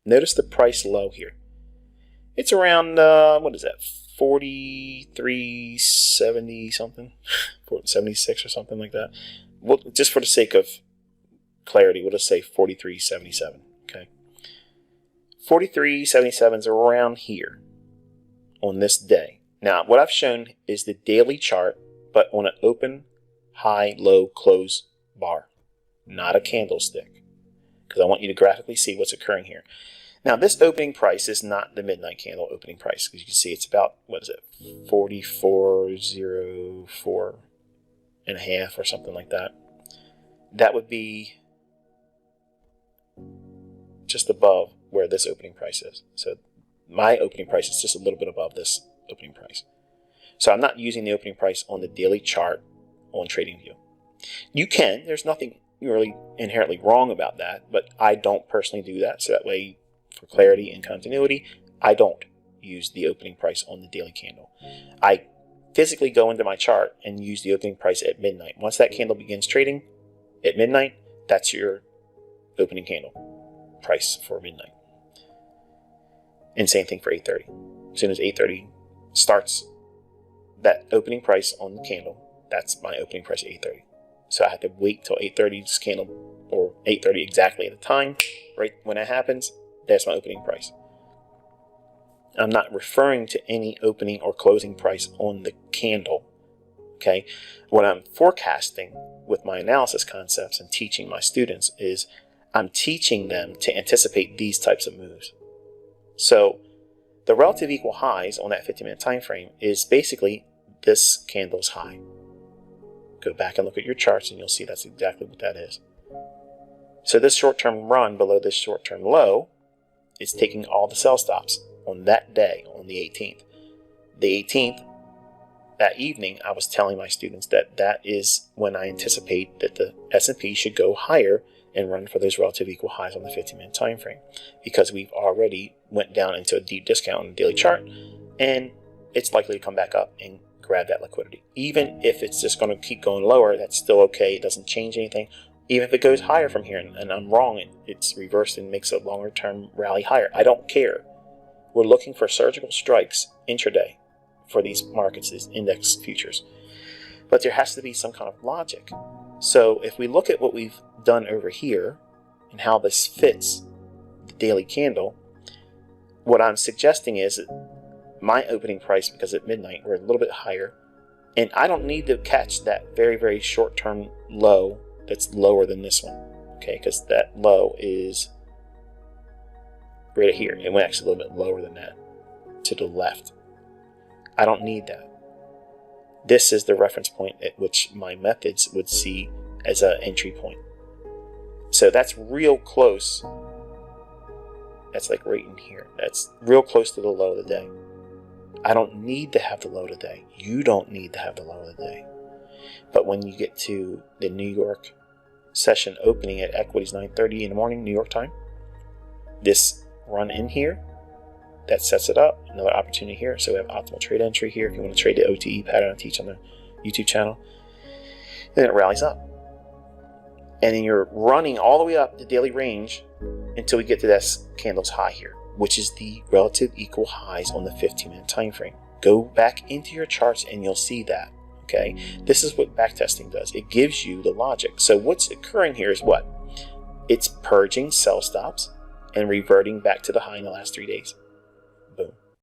Notice the price low here. It's around, what is that, 43.70 something, 76 or something like that. Well, just for the sake of clarity, we'll just say 43.77. Okay, 43.77 is around here on this day. Now, what I've shown is the daily chart, but on an open, high, low, close bar, not a candlestick, because I want you to graphically see what's occurring here. Now, this opening price is not the midnight candle opening price, because you can see it's about, what is it, 44.04 and a half or something like that. That would be just above where this opening price is. So my opening price is just a little bit above this opening price. So I'm not using the opening price on the daily chart on TradingView. You can. There's nothing really inherently wrong about that, but I don't personally do that. So that way, for clarity and continuity, I don't use the opening price on the daily candle. I physically go into my chart and use the opening price at midnight. Once that candle begins trading at midnight, that's your opening candle price for midnight. And same thing for 8:30. As soon as 8:30 starts, that opening price on the candle, that's my opening price at 8:30. So I have to wait till 8:30's candle, or 8:30 exactly at the time, right when that happens. That's my opening price. I'm not referring to any opening or closing price on the candle. Okay, what I'm forecasting with my analysis concepts and teaching my students is I'm teaching them to anticipate these types of moves. So the relative equal highs on that 50-minute time frame is basically this candle's high. Go back and look at your charts and you'll see that's exactly what that is. So this short-term run below this short-term low is taking all the sell stops on that day, on the 18th. The 18th, that evening, I was telling my students that that is when I anticipate that the S&P should go higher and run for those relative equal highs on the 50-minute time frame, because we've already went down into a deep discount on the daily chart, and it's likely to come back up and grab that liquidity. Even if it's just going to keep going lower, that's still okay. It doesn't change anything. Even if it goes higher from here and I'm wrong, it's reversed and makes a longer term rally higher, I don't care. We're looking for surgical strikes intraday for these markets, these index futures. But there has to be some kind of logic. So if we look at what we've done over here and how this fits the daily candle, what I'm suggesting is that my opening price, because at midnight we're a little bit higher, and I don't need to catch that very, very short-term low that's lower than this one, okay, because that low is right here. It went actually a little bit lower than that to the left. I don't need that. This is the reference point at which my methods would see as an entry point. So that's real close. That's like right in here. That's real close to the low of the day. I don't need to have the low of the day. You don't need to have the low of the day. But when you get to the New York session opening at equities 9:30 in the morning, New York time, this run in here, that sets it up. Another opportunity here. So we have optimal trade entry here if you want to trade the OTE pattern I teach on the YouTube channel. And then it rallies up. And then you're running all the way up the daily range until we get to this candle's high here, which is the relative equal highs on the 15-minute time frame. Go back into your charts and you'll see that. Okay, this is what backtesting does. It gives you the logic. So what's occurring here is what? It's purging sell stops and reverting back to the high in the last 3 days.